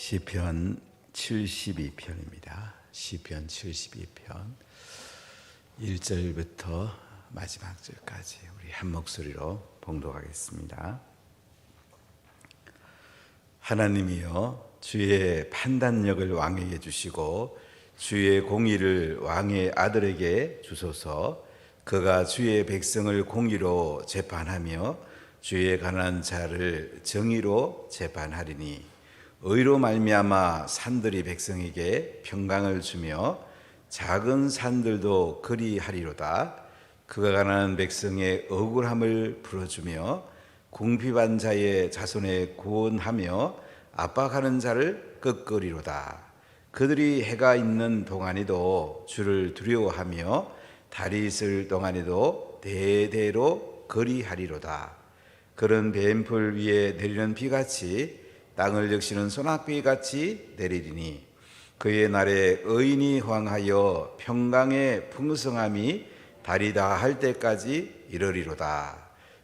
시편 72편입니다. 시편 72편 1절부터 마지막 절까지 우리 한 목소리로 봉독하겠습니다. 하나님이여, 주의 판단력을 왕에게 주시고 주의 공의를 왕의 아들에게 주소서. 그가 주의 백성을 공의로 재판하며 주의 가난한 자를 정의로 재판하리니, 의로 말미암아 산들이 백성에게 평강을 주며 작은 산들도 그리하리로다. 그가 가난한 백성의 억울함을 풀어주며 궁핍한 자의 자손에 구원하며 압박하는 자를 꺾으리로다. 그들이 해가 있는 동안에도 주를 두려워하며 달이 있을 동안에도 대대로 그리하리로다. 그런 뱀풀 위에 내리는 비같이 땅을 적시는 소낙비같이 내리리니, 그의 날에 의인이 황하여 평강의 풍성함이 달이 다할 때까지 이르리로다.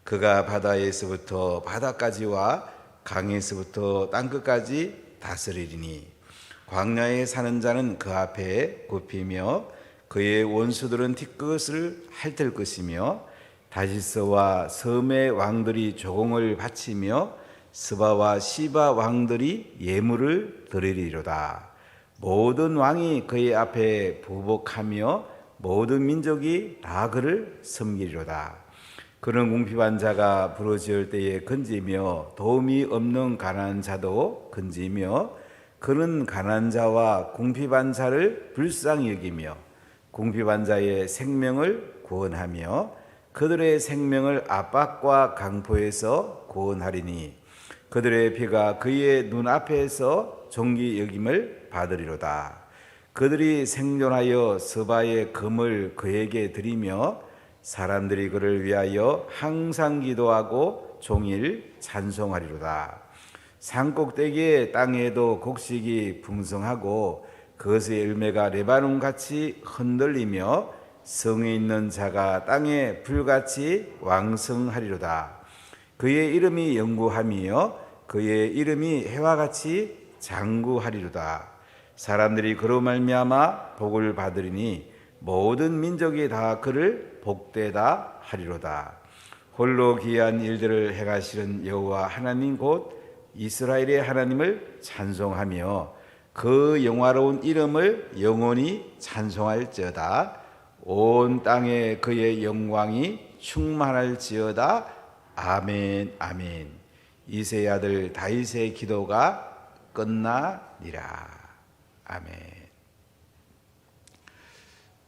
그가 바다에서부터 바다까지와 강에서부터 땅끝까지 다스리리니, 광야에 사는 자는 그 앞에 굽히며 그의 원수들은 티끝을 핥을 것이며, 다시스와 섬의 왕들이 조공을 바치며 스바와 시바 왕들이 예물을 드리리로다. 모든 왕이 그의 앞에 부복하며 모든 민족이 다 그를 섬기리로다. 그는 궁핍한 자가 부르짖을 때에 건지며 도움이 없는 가난한 자도 건지며, 그는 가난한 자와 궁핍한 자를 불쌍히 여기며 궁핍한 자의 생명을 구원하며 그들의 생명을 압박과 강포에서 구원하리니, 그들의 피가 그의 눈앞에서 존귀 여김을 받으리로다. 그들이 생존하여 스바의 금을 그에게 드리며 사람들이 그를 위하여 항상 기도하고 종일 찬송하리로다. 산꼭대기의 땅에도 곡식이 풍성하고 그것의 열매가 레바논같이 흔들리며 성에 있는 자가 땅에 불같이 왕성하리로다. 그의 이름이 영구함이요 그의 이름이 해와 같이 장구하리로다. 사람들이 그로 말미암아 복을 받으리니 모든 민족이 다 그를 복되다 하리로다. 홀로 기이한 일들을 행하시는 여호와 하나님 곧 이스라엘의 하나님을 찬송하며 그 영화로운 이름을 영원히 찬송할지어다. 온 땅에 그의 영광이 충만할지어다. 아멘, 아멘. 이새의 아들 다윗의 기도가 끝나니라. 아멘.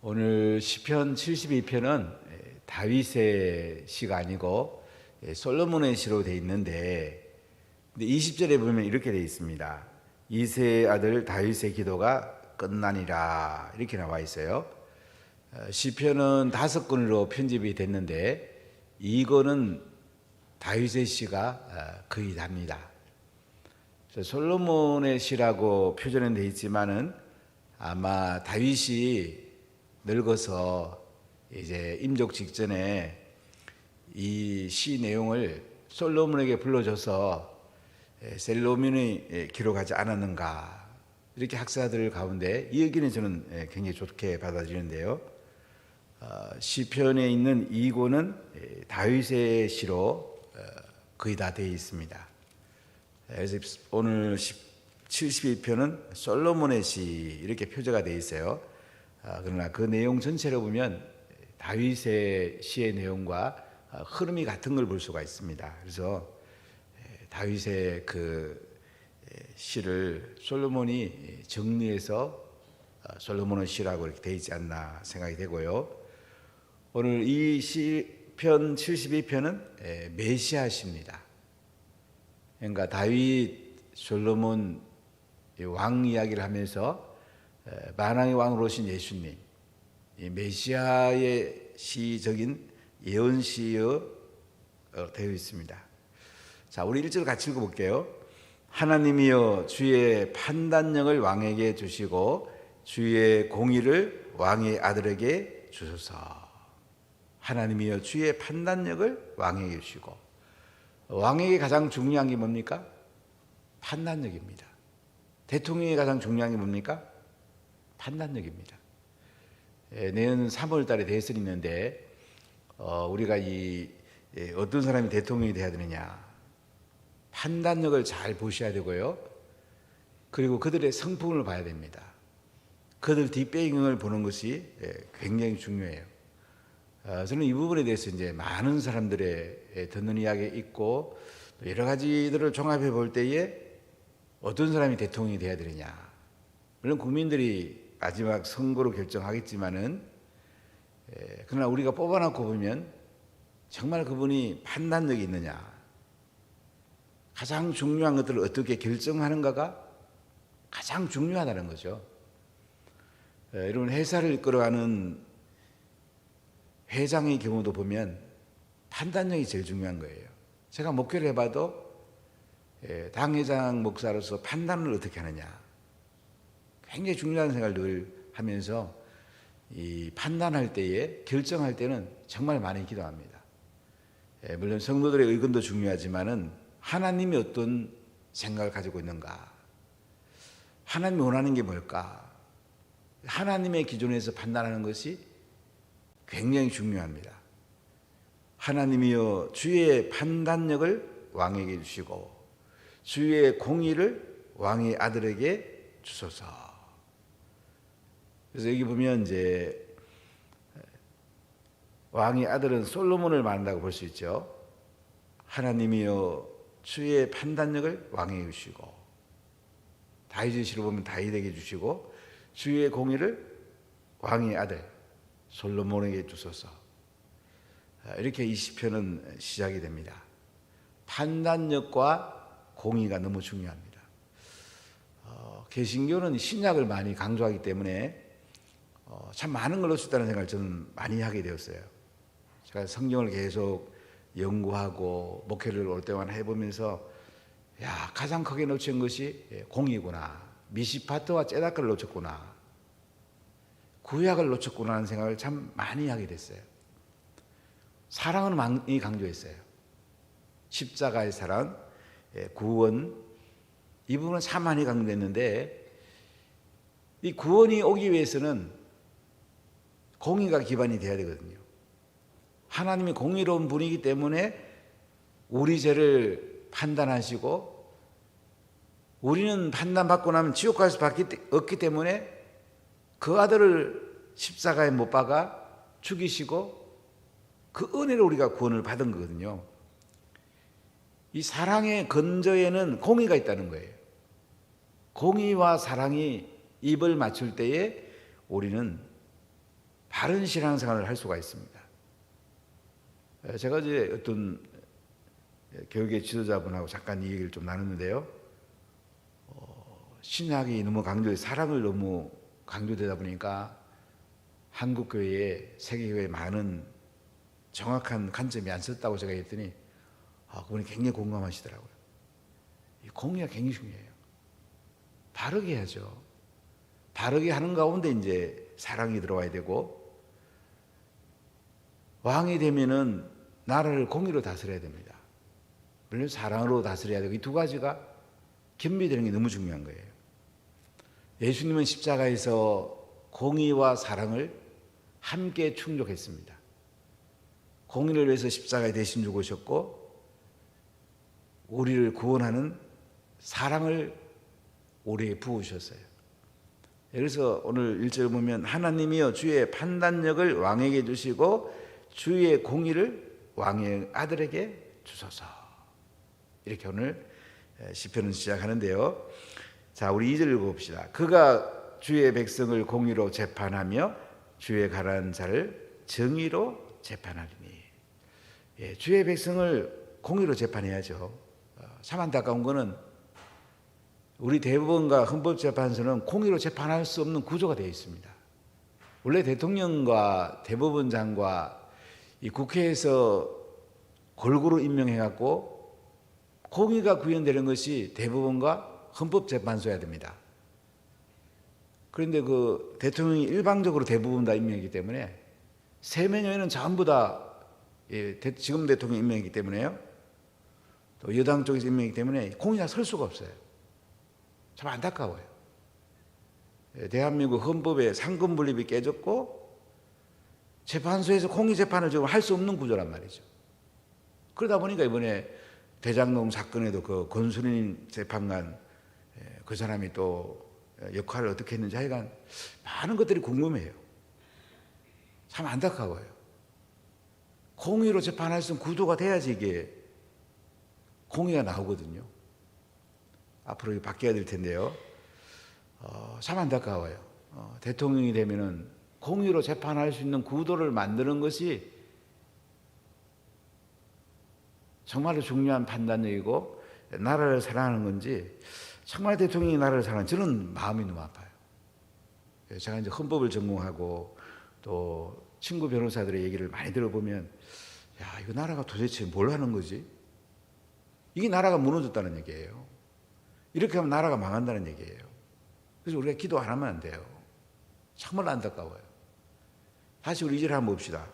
오늘 시편 72편은 다윗의 시가 아니고 솔로몬의 시로 되어 있는데, 20절에 보면 이렇게 되어 있습니다. 이새의 아들 다윗의 기도가 끝나니라, 이렇게 나와 있어요. 시편은 5권으로 편집이 됐는데 이거는 다윗의 시가 거의 답니다. 솔로몬의 시라고 표준은 되어 있지만은 아마 다윗이 늙어서 이제 임종 직전에 이 시 내용을 솔로몬에게 불러줘서 솔로몬이 기록하지 않았는가, 이렇게 학자들 가운데 이 의견을 저는 굉장히 좋게 받아들이는데요. 시편에 있는 2권은 다윗의 시로 거의 다 되어 있습니다. 그래서 오늘 72편은 솔로몬의 시 이렇게 표제가 되어 있어요. 그러나 그 내용 전체로 보면 다윗의 시의 내용과 흐름이 같은 걸 볼 수가 있습니다. 그래서 다윗의 그 시를 솔로몬이 정리해서 솔로몬의 시라고 이렇게 되어 있지 않나 생각이 되고요. 오늘 이 시편 72편은 메시아 시입니다. 그러니까 다윗, 솔로몬 왕 이야기를 하면서 만왕의 왕으로 오신 예수님, 메시아의 시적인 예언시여 되어 있습니다. 자, 우리 1절 같이 읽어볼게요. 하나님이여, 주의 판단력을 왕에게 주시고 주의 공의를 왕의 아들에게 주소서. 하나님이여, 주의 판단력을 왕에게 주시고, 왕에게 가장 중요한 게 뭡니까? 판단력입니다. 대통령이 가장 중요한 게 뭡니까? 판단력입니다. 내년 3월 달에 대선이 있는데 우리가 어떤 사람이 대통령이 돼야 되느냐, 판단력을 잘 보셔야 되고요. 그리고 그들의 성품을 봐야 됩니다. 그들 뒷배경을 보는 것이 굉장히 중요해요. 저는 이 부분에 대해서 이제 많은 사람들의 듣는 이야기 있고 여러 가지들을 종합해 볼 때에 어떤 사람이 대통령이 돼야 되느냐, 물론 국민들이 마지막 선거로 결정하겠지만은 그러나 우리가 뽑아놓고 보면 정말 그분이 판단력이 있느냐, 가장 중요한 것들을 어떻게 결정하는가가 가장 중요하다는 거죠. 여러분, 회사를 이끌어가는 회장의 경우도 보면 판단력이 제일 중요한 거예요. 제가 목회를 해봐도 당회장 목사로서 판단을 어떻게 하느냐, 굉장히 중요한 생각을 늘 하면서 이 판단할 때에, 결정할 때는 정말 많이 기도합니다. 물론 성도들의 의견도 중요하지만은 하나님이 어떤 생각을 가지고 있는가, 하나님이 원하는 게 뭘까, 하나님의 기준에서 판단하는 것이 굉장히 중요합니다. 하나님이여 주의 판단력을 왕에게 주시고 주의 공의를 왕의 아들에게 주소서. 그래서 여기 보면 이제 왕의 아들은 솔로몬을 말한다고 볼 수 있죠. 하나님이여 주의 판단력을 왕에게 주시고, 다윗의 시로 보면 다윗에게 주시고 주의 공의를 왕의 아들 솔로몬에게 주소서. 이렇게 이 시편은 시작이 됩니다. 판단력과 공의가 너무 중요합니다. 개신교는 신약을 많이 강조하기 때문에 참 많은 걸 놓칠 다는 생각을 저는 많이 하게 되었어요. 제가 성경을 계속 연구하고 목회를 올 때만 해보면서 가장 크게 놓친 것이 공의구나, 미시파트와 째다크를 놓쳤구나, 구약을 놓쳤구나 하는 생각을 참 많이 하게 됐어요. 사랑은 많이 강조했어요. 십자가의 사랑, 구원, 이 부분은 참 많이 강조했는데 이 구원이 오기 위해서는 공의가 기반이 돼야 되거든요. 하나님이 공의로운 분이기 때문에 우리 죄를 판단하시고 우리는 판단받고 나면 지옥 갈 수밖에 없기 때문에 그 아들을 십자가에 못 박아 죽이시고 그 은혜로 우리가 구원을 받은 거거든요. 이 사랑의 근저에는 공의가 있다는 거예요. 공의와 사랑이 입을 맞출 때에 우리는 바른 신앙생활을 할 수가 있습니다. 제가 이제 어떤 교육의 지도자분하고 잠깐 이 얘기를 좀 나눴는데요. 신학이 너무 강조해, 사랑을 너무 강조되다 보니까 한국교회에, 세계교회에 많은 정확한 관점이 안 썼다고 제가 했더니 그분이 굉장히 공감하시더라고요. 이 공의가 굉장히 중요해요. 바르게 해야죠. 바르게 하는 가운데 이제 사랑이 들어와야 되고, 왕이 되면은 나라를 공의로 다스려야 됩니다. 물론 사랑으로 다스려야 되고, 이 두 가지가 겸비되는 게 너무 중요한 거예요. 예수님은 십자가에서 공의와 사랑을 함께 충족했습니다. 공의를 위해서 십자가에 대신 죽으셨고 우리를 구원하는 사랑을 우리에게 부으셨어요. 그래서 오늘 1절 보면 하나님이여 주의 판단력을 왕에게 주시고 주의 공의를 왕의 아들에게 주소서. 이렇게 오늘 시편은 시작하는데요. 자, 우리 2절 읽어봅시다. 그가 주의 백성을 공의로 재판하며 주의 가라앉은 자를 정의로 재판하리니. 주의 백성을 공의로 재판해야죠. 참 안타까운 거는 우리 대법원과 헌법재판소는 공의로 재판할 수 없는 구조가 되어 있습니다. 원래 대통령과 대법원장과 이 국회에서 골고루 임명해갖고 공의가 구현되는 것이 대법원과 헌법재판소여야 됩니다. 그런데 그 대통령이 일방적으로 대부분 다 임명이기 때문에 3명에는 전부 다 지금 대통령 임명이기 때문에요. 또 여당 쪽에서 임명이기 때문에 공의가 설 수가 없어요. 참 안타까워요. 대한민국 헌법에 상권 분립이 깨졌고 재판소에서 공의재판을 지금 할 수 없는 구조란 말이죠. 그러다 보니까 이번에 대장동 사건에도 그 권순일 재판관 그 사람이 또 역할을 어떻게 했는지 하여간 많은 것들이 궁금해요. 참 안타까워요. 공의로 재판할 수 있는 구도가 돼야지 이게 공의가 나오거든요. 앞으로 바뀌어야 될 텐데요. 참 안타까워요. 대통령이 되면은 공의로 재판할 수 있는 구도를 만드는 것이 정말로 중요한 판단력이고 나라를 사랑하는 건지 정말 대통령이 나라를 사랑하는 저는 마음이 너무 아파요. 제가 이제 헌법을 전공하고 또 친구 변호사들의 얘기를 많이 들어보면 야, 이거 나라가 도대체 뭘 하는 거지? 이게 나라가 무너졌다는 얘기예요. 이렇게 하면 나라가 망한다는 얘기예요. 그래서 우리가 기도 안 하면 안 돼요. 정말 안타까워요. 다시 우리 2절 한번 봅시다.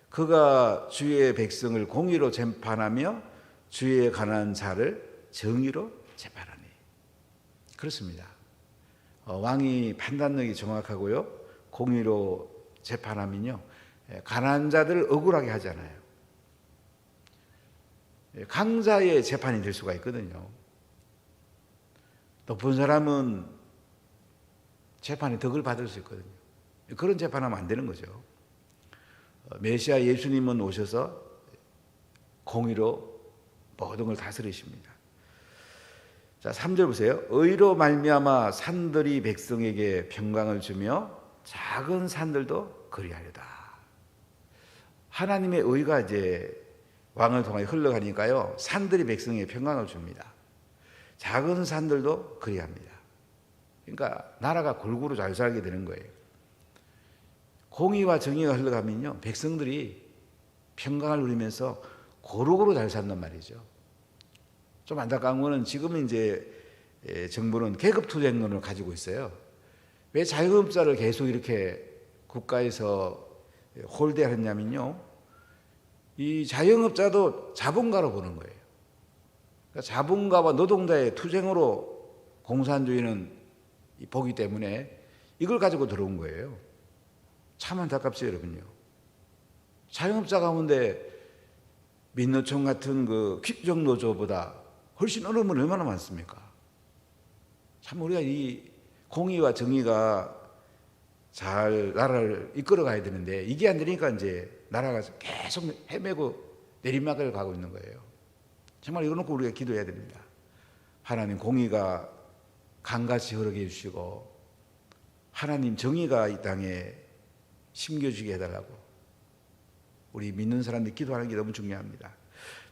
그가 주의 백성을 공의로 재판하며 주의 가난한 자를 정의로 재판하니. 그렇습니다. 왕이 판단력이 정확하고요. 공의로 재판하면요. 가난한 자들을 억울하게 하잖아요. 강자의 재판이 될 수가 있거든요. 높은 사람은 재판의 덕을 받을 수 있거든요. 그런 재판하면 안 되는 거죠. 메시아 예수님은 오셔서 공의로 모든 걸 다스리십니다. 자, 3절 보세요. 의로 말미암아 산들이 백성에게 평강을 주며 작은 산들도 그리하려다. 하나님의 의가 이제 왕을 통하여 흘러가니까요. 산들이 백성에게 평강을 줍니다. 작은 산들도 그리합니다. 그러니까 나라가 골고루 잘 살게 되는 거예요. 공의와 정의가 흘러가면요. 백성들이 평강을 누리면서 고루고루 잘 산단 말이죠. 좀 안타까운 거는 지금 이제 정부는 계급투쟁론을 가지고 있어요. 왜 자영업자를 계속 이렇게 국가에서 홀대하냐면요. 이 자영업자도 자본가로 보는 거예요. 그러니까 자본가와 노동자의 투쟁으로 공산주의는 보기 때문에 이걸 가지고 들어온 거예요. 참 안타깝죠, 여러분요. 자영업자 가운데 민노총 같은 그 퀵정노조보다 훨씬 어려운 분 얼마나 많습니까? 참 우리가 이 공의와 정의가 잘 나라를 이끌어 가야 되는데 이게 안 되니까 이제 나라가 계속 헤매고 내리막을 가고 있는 거예요. 정말 이거 놓고 우리가 기도해야 됩니다. 하나님 공의가 강같이 흐르게 해주시고 하나님 정의가 이 땅에 심겨지게 해달라고 우리 믿는 사람들이 기도하는 게 너무 중요합니다.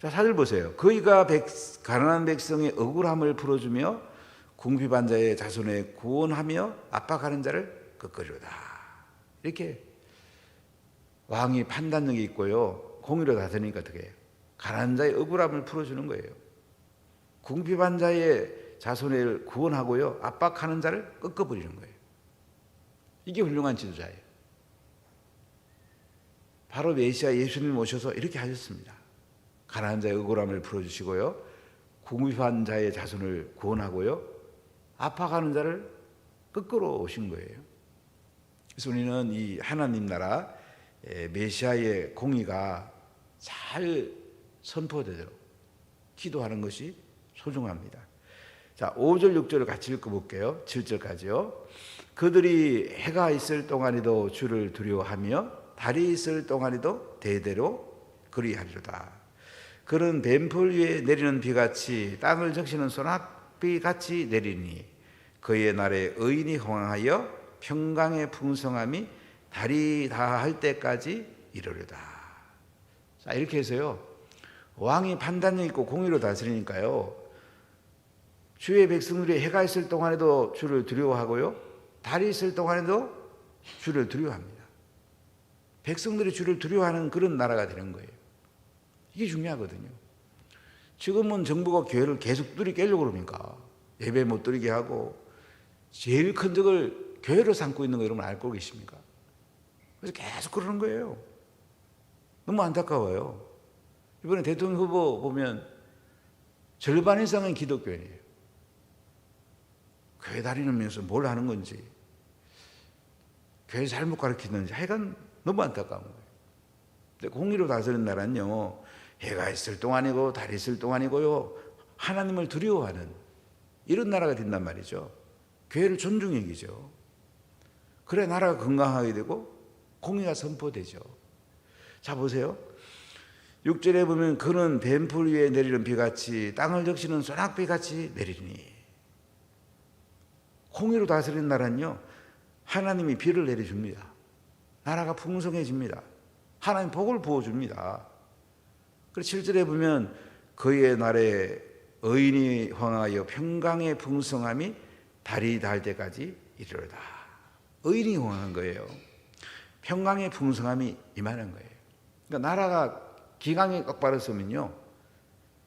자, 4절 보세요. 그이가 가난한 백성의 억울함을 풀어주며 궁핍한 자의 자손에 구원하며 압박하는 자를 끄끄리로다. 이렇게 왕이 판단력이 있고요. 공의로 다스리니까 어떻게 해요? 가난한 자의 억울함을 풀어주는 거예요. 궁핍한 자의 자손을 구원하고요. 압박하는 자를 꺾어버리는 거예요. 이게 훌륭한 지도자예요. 바로 메시아 예수님 오셔서 이렇게 하셨습니다. 가난한 자의 억울함을 풀어주시고요. 궁핍한 자의 자손을 구원하고요. 압박하는 자를 꺾으러 오신 거예요. 그래서 우리는 이 하나님 나라 메시아의 공의가 잘 선포되도록 기도하는 것이 소중합니다. 자, 5절 6절을 같이 읽어볼게요. 7절까지요. 그들이 해가 있을 동안에도 주를 두려워하며 달이 있을 동안에도 대대로 그리하리로다. 그는 뱀풀 위에 내리는 비같이 땅을 적시는 소낙비같이 내리니 그의 날에 의인이 흥황하여 평강의 풍성함이 달이 다할 때까지 이르리로다. 자, 이렇게 해서요. 왕이 판단력 있고 공의로 다스리니까요. 주의 백성들이 해가 있을 동안에도 주를 두려워하고요. 달이 있을 동안에도 주를 두려워합니다. 백성들이 주를 두려워하는 그런 나라가 되는 거예요. 이게 중요하거든요. 지금은 정부가 교회를 계속 두드리 깨려고 그럽니까? 예배 못 드리게 하고 제일 큰 적을 교회로 삼고 있는 거 여러분 알고 계십니까? 그래서 계속 그러는 거예요. 너무 안타까워요. 이번에 대통령 후보 보면 절반 이상은 기독교인이에요. 교회 다니면서 뭘 하는 건지, 교회 잘못 가르치는지, 하여간 너무 안타까운 거예요. 근데 공의로 다스리는 나라는요, 해가 있을 동안이고 달이 있을 동안이고요, 하나님을 두려워하는 이런 나라가 된단 말이죠. 교회를 존중히 여기죠. 그래 나라가 건강하게 되고 공의가 선포되죠. 자 보세요. 6절에 보면 그는 뱀풀 위에 내리는 비같이 땅을 적시는 소낙비같이 내리니. 공의로 다스리는 나라는요, 하나님이 비를 내려줍니다. 나라가 풍성해집니다. 하나님 복을 부어줍니다. 그래서 7절에 보면 그의 날에 의인이 황하여 평강의 풍성함이 달이 닿을 때까지 이르러다. 의인이 황한 거예요. 평강의 풍성함이 임하는 거예요. 그러니까 나라가 기강이 똑바로 서면요,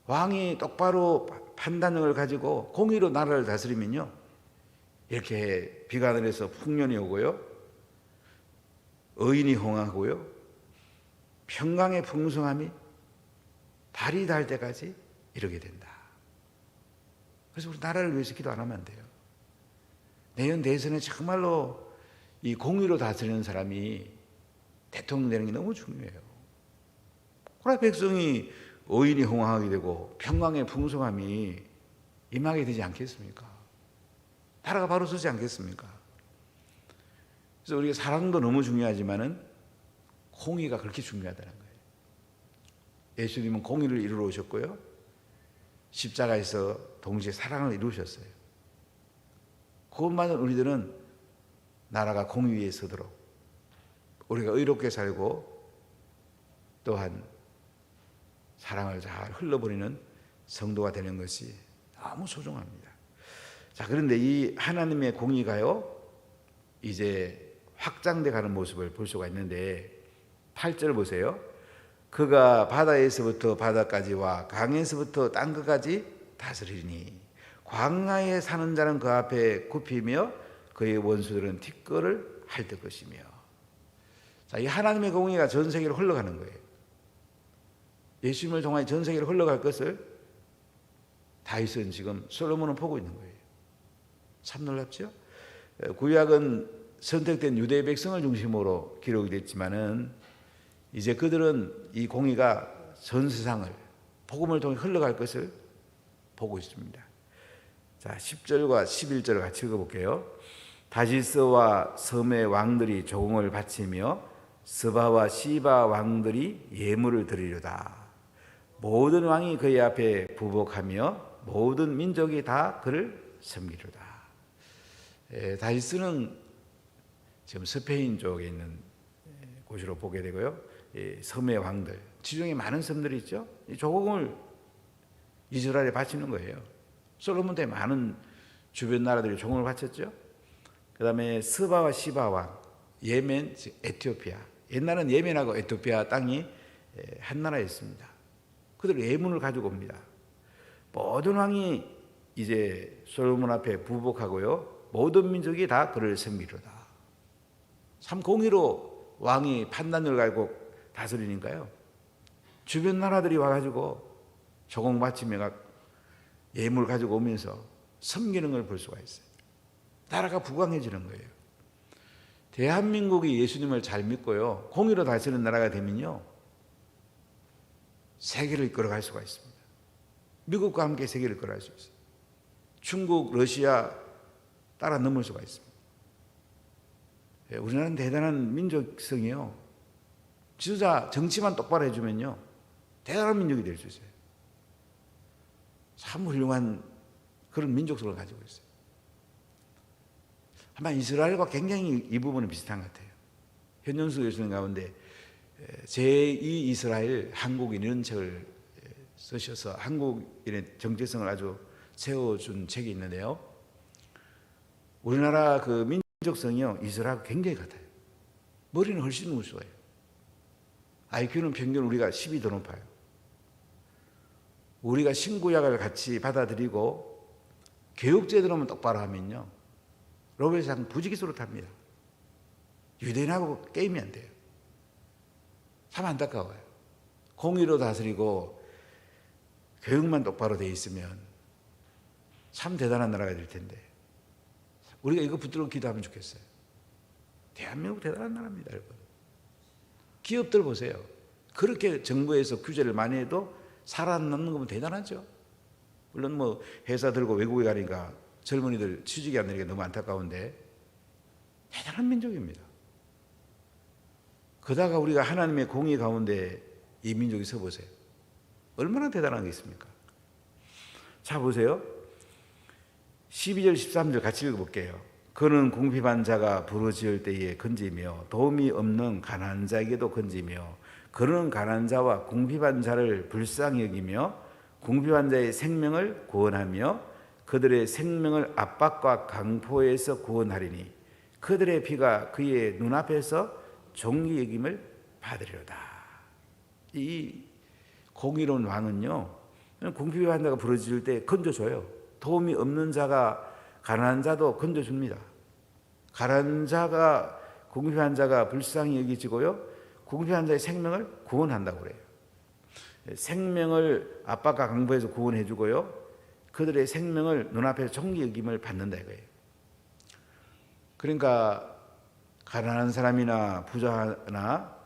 왕이 똑바로 판단력을 가지고 공의로 나라를 다스리면요, 이렇게 비가 내려서 풍년이 오고요, 의인이 흥하고요, 평강의 풍성함이 달이 닿을 때까지 이르게 된다. 그래서 우리 나라를 위해서 기도 안 하면 안 돼요. 내년 대선에 정말로 이 공의로 다스리는 사람이 대통령 되는 게 너무 중요해요. 그러나 백성이 의인이 흥하게 되고 평강의 풍성함이 임하게 되지 않겠습니까? 나라가 바로 서지 않겠습니까? 그래서 우리가 사랑도 너무 중요하지만은 공의가 그렇게 중요하다는 거예요. 예수님은 공의를 이루러 오셨고요, 십자가에서 동시에 사랑을 이루셨어요. 그것만은 우리들은 나라가 공의 위에 서도록 우리가 의롭게 살고 또한 사랑을 잘 흘러버리는 성도가 되는 것이 너무 소중합니다. 자, 그런데 이 하나님의 공의가요, 이제 확장돼 가는 모습을 볼 수가 있는데 8절 보세요. 그가 바다에서부터 바다까지와 강에서부터 땅끝까지 다스리니 광야에 사는 자는 그 앞에 굽히며 그의 원수들은 티끌을 핥을 것이며. 자, 이 하나님의 공의가 전 세계로 흘러가는 거예요. 예수님을 통해 전 세계로 흘러갈 것을 다윗은 지금 솔로몬은 보고 있는 거예요. 참 놀랍죠? 구약은 선택된 유대 백성을 중심으로 기록이 됐지만은 이제 그들은 이 공의가 전 세상을 복음을 통해 흘러갈 것을 보고 있습니다. 자, 10절과 11절을 같이 읽어볼게요. 다시스와 섬의 왕들이 조공을 바치며 스바와 시바 왕들이 예물을 드리려다. 모든 왕이 그의 앞에 부복하며 모든 민족이 다 그를 섬기려다. 다시스는 지금 스페인 쪽에 있는 곳으로 보게 되고요, 섬의 왕들, 지중해 많은 섬들이 있죠. 이 조공을 이스라엘에 바치는 거예요. 솔로몬 때 많은 주변 나라들이 조공을 바쳤죠. 그 다음에 스바와 시바 왕, 예멘, 에티오피아. 옛날은 예멘하고 에티오피아 땅이 한 나라였습니다. 그들 예문을 가지고 옵니다. 모든 왕이 이제 솔로몬 앞에 부복하고요, 모든 민족이 다 그를 섬기려다. 참 공의로 왕이 판단을 가지고 다스리니까요, 주변 나라들이 와가지고 조공 바치며 예물 가지고 오면서 섬기는 걸 볼 수가 있어요. 나라가 부강해지는 거예요. 대한민국이 예수님을 잘 믿고요, 공의로 다스리는 나라가 되면요, 세계를 이끌어갈 수가 있습니다. 미국과 함께 세계를 이끌어갈 수 있어요. 중국, 러시아 따라 넘을 수가 있습니다. 우리나라는 대단한 민족성이요, 지도자 정치만 똑바로 해주면요 대단한 민족이 될 수 있어요. 참 훌륭한 그런 민족성을 가지고 있어요. 아마 이스라엘과 굉장히 이 부분은 비슷한 것 같아요. 현영수 교수님 가운데 제2 이스라엘 한국인 이런 책을 쓰셔서 한국인의 정체성을 아주 세워준 책이 있는데요, 우리나라 그 민족성이요 이스라엘과 굉장히 같아요. 머리는 훨씬 우수해요. IQ는 평균 우리가 10이 더 높아요. 우리가 신구약을 같이 받아들이고 교육제도로만 똑바로 하면요 노벨상 부지기수로 탑니다. 유대인하고 게임이 안 돼요. 참 안타까워요. 공의로 다스리고 교육만 똑바로 돼 있으면 참 대단한 나라가 될 텐데 우리가 이거 붙들고 기도하면 좋겠어요. 대한민국 대단한 나라입니다, 여러분. 기업들 보세요. 그렇게 정부에서 규제를 많이 해도 살아남는 거면 대단하죠. 물론 뭐 회사 들고 외국에 가니까 젊은이들 취직이 안 되는 게 너무 안타까운데 대단한 민족입니다. 그러다가 우리가 하나님의 공의 가운데 이 민족이 서보세요. 얼마나 대단한 게 있습니까? 자, 보세요. 12절 13절 같이 읽어볼게요. 그는 궁핍한 자가 부르짖을 때에 건지며 도움이 없는 가난한 자에게도 건지며 그는 가난한 자와 궁핍한 자를 불쌍히 여기며 궁핍한 자의 생명을 구원하며 그들의 생명을 압박과 강포에서 구원하리니 그들의 피가 그의 눈앞에서 종기 여김을 받으리로다. 이 공의로운 왕은요, 궁핍한 자가 부르짖을 때 건져줘요. 도움이 없는 자가 가난한 자도 건져줍니다. 가난한 자가 궁핍한 자가 불쌍히 여기지고요, 궁핍한 자의 생명을 구원한다고 그래요. 생명을 압박과 강포에서 구원해주고요, 그들의 생명을 눈앞에서 종기 여김을 받는다 이거예요. 그러니까 가난한 사람이나 부자나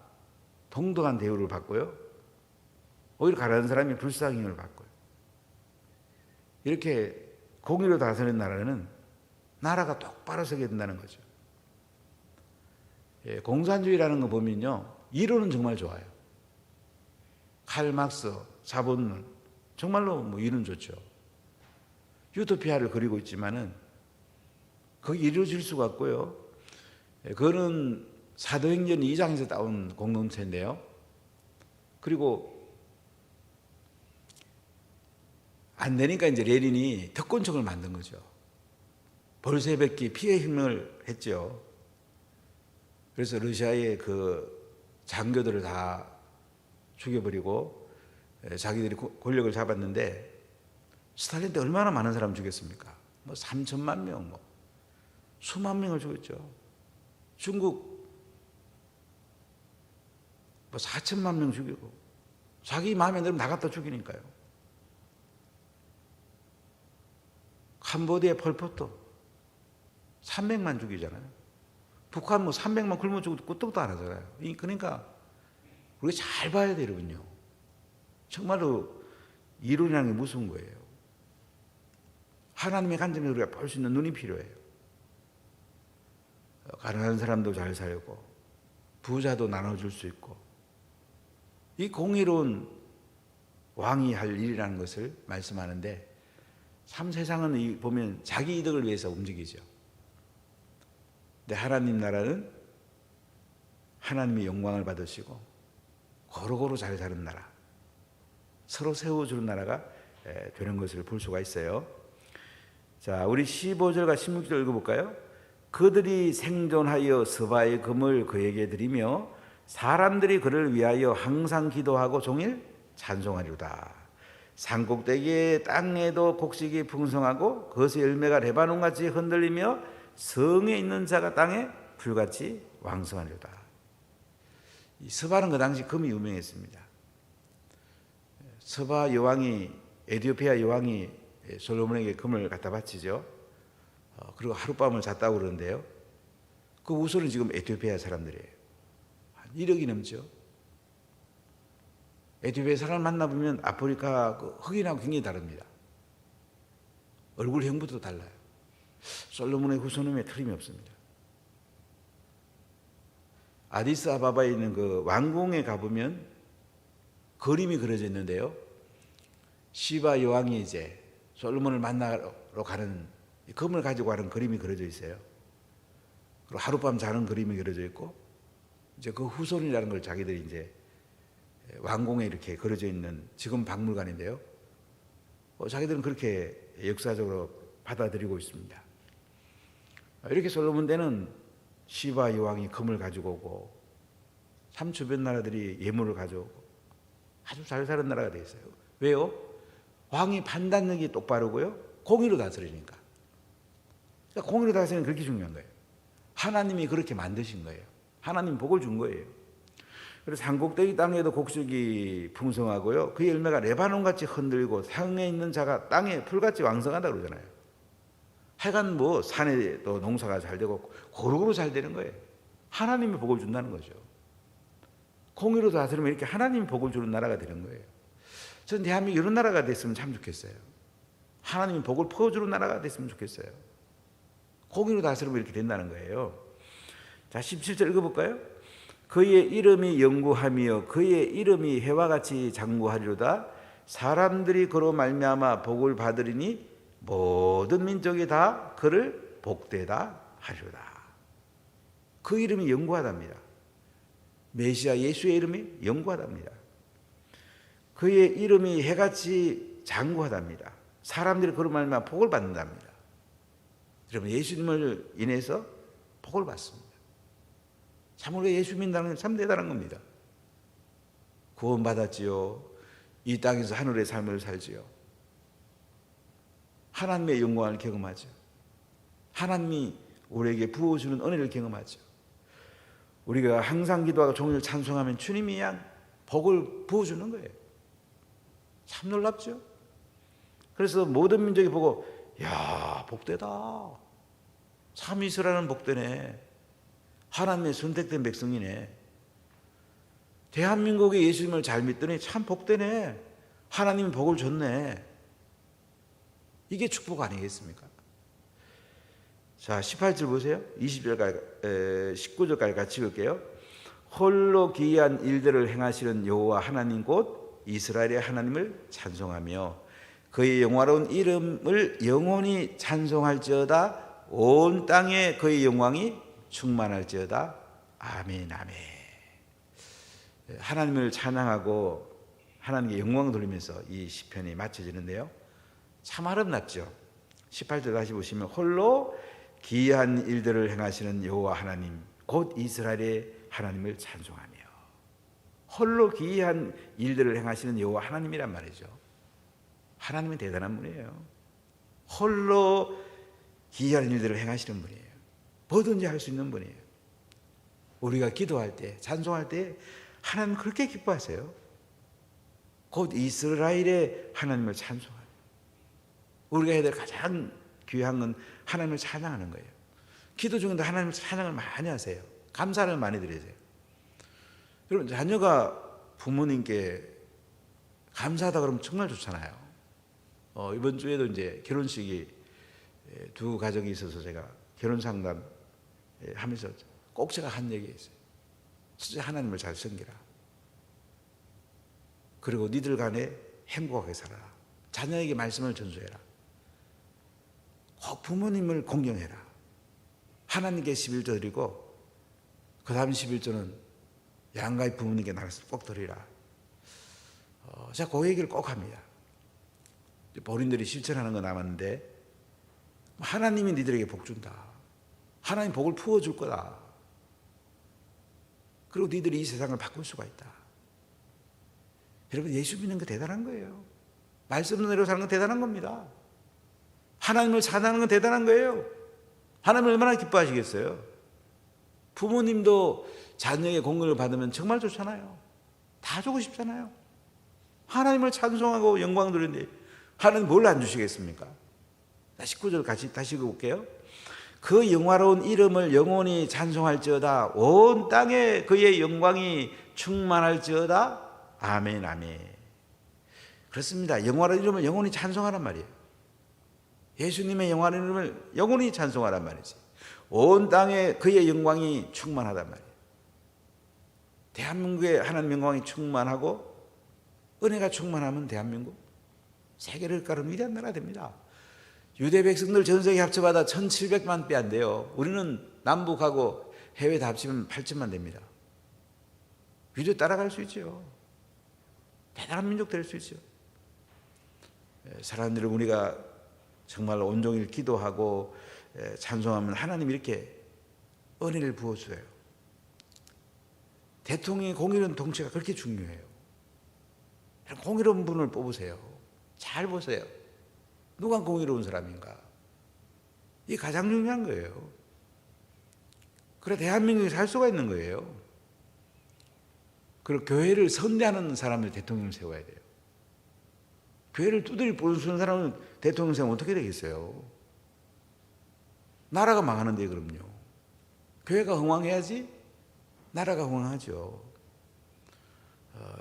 동등한 대우를 받고요, 오히려 가난한 사람이 불쌍히 여김을 받고요. 이렇게 공의로 다스리는 나라는 나라가 똑바로 서게 된다는 거죠. 예, 공산주의라는 거 보면요, 이론은 정말 좋아요. 칼 막스, 자본론, 정말로 뭐 이론 좋죠. 유토피아를 그리고 있지만은 그게 이루어질 수가 없고요. 예, 그거는 사도행전 2장에서 따온 공동체인데요. 그리고 안 되니까 이제 레닌이 특권층을 만든 거죠. 볼셰비키 피해 혁명을 했죠. 그래서 러시아의 그 장교들을 다 죽여버리고 자기들이 권력을 잡았는데, 스탈린 때 얼마나 많은 사람 죽였습니까? 뭐 3천만 명, 뭐 수만 명을 죽였죠. 중국 뭐 4천만 명 죽이고, 자기 마음에 들면 다 갖다 죽이니까요. 캄보디아 폴포트 300만 죽이잖아요. 북한 뭐 300만 굶어 죽어도 끄떡도 안 하잖아요. 그러니까 우리가 잘 봐야 돼요, 여러분요. 정말로 이론이라는 게 무서운 거예요. 하나님의 관점에서 우리가 볼 수 있는 눈이 필요해요. 가난한 사람도 잘 살고 부자도 나눠줄 수 있고, 이 공의로운 왕이 할 일이라는 것을 말씀하는데, 참 세상은 보면 자기 이득을 위해서 움직이죠. 근데 하나님 나라는 하나님의 영광을 받으시고 고루고루 잘 사는 나라, 서로 세워주는 나라가 되는 것을 볼 수가 있어요. 자, 우리 15절과 16절 읽어볼까요? 그들이 생존하여 서바의 금을 그에게 드리며 사람들이 그를 위하여 항상 기도하고 종일 찬송하리로다. 산꼭대기의 땅에도 곡식이 풍성하고 그것의 열매가 레바논같이 흔들리며 성에 있는 자가 땅에 풀같이 왕성하리로다. 이 서바는 그 당시 금이 유명했습니다. 서바 여왕이, 에티오피아 여왕이 솔로몬에게 금을 갖다 바치죠. 그리고 하룻밤을 잤다고 그러는데요, 그 우선은 지금 에티오피아 사람들이에요. 한 1억이 넘죠. 에티오피아 사람을 만나보면 아프리카 그 흑인하고 굉장히 다릅니다. 얼굴형부터 달라요. 솔로몬의 후손임에 틀림이 없습니다. 아디스아바바에 있는 그 왕궁에 가보면 그림이 그려져 있는데요, 시바 여왕이 이제 솔로몬을 만나러 가는, 금을 가지고 가는 그림이 그려져 있어요. 그리고 하룻밤 자는 그림이 그려져 있고, 이제 그 후손이라는 걸 자기들이 이제 왕궁에 이렇게 그려져 있는 지금 박물관인데요, 자기들은 그렇게 역사적으로 받아들이고 있습니다. 이렇게 솔로몬 때는 시바 여왕이 금을 가지고 오고, 참 주변 나라들이 예물을 가져오고 아주 잘 사는 나라가 되어 있어요. 왜요? 왕이 판단력이 똑바르고요, 공의로 다스리니까. 그러니까 공의로 다스리는 게 그렇게 중요한 거예요. 하나님이 그렇게 만드신 거예요. 하나님이 복을 준 거예요. 그래서 산꼭대기 땅에도 곡식이 풍성하고요, 그 열매가 레바논같이 흔들고 성에 있는 자가 땅에 풀같이 왕성하다 그러잖아요. 하여간 뭐 산에도 농사가 잘 되고 고루고루 잘 되는 거예요. 하나님이 복을 준다는 거죠. 공의로 다스리면 이렇게 하나님이 복을 주는 나라가 되는 거예요. 전 대한민국 이런 나라가 됐으면 참 좋겠어요. 하나님이 복을 퍼주는 나라가 됐으면 좋겠어요. 공의로 다스리면 이렇게 된다는 거예요. 자, 17절 읽어볼까요? 그의 이름이 영구하며 그의 이름이 해와 같이 장구하리로다. 사람들이 그로 말미암아 복을 받으리니 모든 민족이 다 그를 복되다 하리로다. 그 이름이 영구하답니다. 메시아 예수의 이름이 영구하답니다. 그의 이름이 해같이 장구하답니다. 사람들이 그로 말미암아 복을 받는답니다. 여러분, 예수님을 인해서 복을 받습니다. 참 우리가 예수 믿는다는 건 참 대단한 겁니다. 구원받았지요. 이 땅에서 하늘의 삶을 살지요. 하나님의 영광을 경험하죠. 하나님이 우리에게 부어주는 은혜를 경험하죠. 우리가 항상 기도하고 종일 찬송하면 주님이 양 복을 부어주는 거예요. 참 놀랍죠. 그래서 모든 민족이 보고 야, 복되다. 참 이스라엘은 복되네. 하나님의 선택된 백성이네. 대한민국이 예수님을 잘 믿더니 참 복되네. 하나님이 복을 줬네. 이게 축복 아니겠습니까? 자, 18절 보세요. 19절까지 같이 읽을게요. 홀로 기이한 일들을 행하시는 여호와 하나님 곧 이스라엘의 하나님을 찬송하며 그의 영화로운 이름을 영원히 찬송할지어다. 온 땅에 그의 영광이 충만할지어다. 아멘, 아멘. 하나님을 찬양하고 하나님께 영광 돌리면서 이 시편이 마쳐지는데요. 참 아름답죠. 18절 다시 보시면 홀로 기이한 일들을 행하시는 여호와 하나님 곧 이스라엘의 하나님을 찬송하며, 홀로 기이한 일들을 행하시는 여호와 하나님이란 말이죠. 하나님은 대단한 분이에요. 홀로 기이한 일들을 행하시는 분이에요. 뭐든지 할 수 있는 분이에요. 우리가 기도할 때, 찬송할 때 하나님 그렇게 기뻐하세요. 곧 이스라엘의 하나님을 찬송하는, 우리가 해야 될 가장 귀한 건 하나님을 찬양하는 거예요. 기도 중에도 하나님을 찬양을 많이 하세요. 감사를 많이 드리세요. 여러분, 자녀가 부모님께 감사하다 그러면 정말 좋잖아요. 이번 주에도 이제 결혼식이 두 가정이 있어서 제가 결혼 상담 하면서 꼭 제가 한 얘기가 있어요. 진짜 하나님을 잘 섬기라. 그리고 니들 간에 행복하게 살아라. 자녀에게 말씀을 전수해라. 꼭 부모님을 공경해라. 하나님께 11조 드리고 그 다음 11조는 양가의 부모님께 나가서 꼭 드리라. 제가 그 얘기를 꼭 합니다. 본인들이 실천하는 건 남았는데 하나님이 니들에게 복 준다. 하나님 복을 부어줄 거다. 그리고 니들이 이 세상을 바꿀 수가 있다. 여러분, 예수 믿는 거 대단한 거예요. 말씀대로 사는 건 대단한 겁니다. 하나님을 찬양하는 건 대단한 거예요. 하나님 얼마나 기뻐하시겠어요. 부모님도 자녀의 공경을 받으면 정말 좋잖아요. 다 주고 싶잖아요. 하나님을 찬송하고 영광 돌리는데 하나님 뭘 안 주시겠습니까? 19절 같이 다시 읽어볼게요. 그 영화로운 이름을 영원히 찬송할지어다. 온 땅에 그의 영광이 충만할지어다. 아멘, 아멘. 그렇습니다. 영화로운 이름을 영원히 찬송하란 말이에요. 예수님의 영화로운 이름을 영원히 찬송하란 말이지. 온 땅에 그의 영광이 충만하단 말이에요. 대한민국에 하나님 영광이 충만하고 은혜가 충만하면 대한민국 세계를 가른 위대한 나라 됩니다. 유대 백성들 전 세계 합쳐봐다 1700만 배 안 돼요. 우리는 남북하고 해외 다 합치면 8천만 됩니다. 유대 따라갈 수 있죠. 대단한 민족 될 수 있죠. 사람들은 우리가 정말 온종일 기도하고 찬송하면 하나님 이렇게 은혜를 부어줘요. 대통령의 공의로운 통치가 그렇게 중요해요. 공의로운 분을 뽑으세요. 잘 보세요. 누가 공의로운 사람인가? 이게 가장 중요한 거예요. 그래 대한민국이 살 수가 있는 거예요. 그리고 교회를 선대하는 사람을 대통령 세워야 돼요. 교회를 두드리 부수는 사람은 대통령 세우면 어떻게 되겠어요? 나라가 망하는데 그럼요. 교회가 흥왕해야지 나라가 흥왕하죠.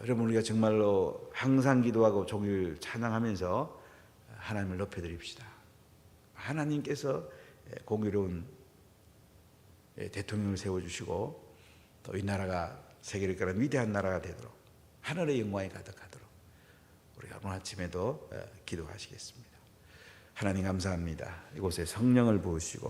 여러분 우리가 정말로 항상 기도하고 종일 찬양하면서 하나님을 높여드립시다. 하나님께서 공의로운 대통령을 세워주시고 또 이 나라가 세계를 이끄는 위대한 나라가 되도록 하늘의 영광이 가득하도록 우리가 오늘 아침에도 기도하시겠습니다. 하나님 감사합니다. 이곳에 성령을 부으시고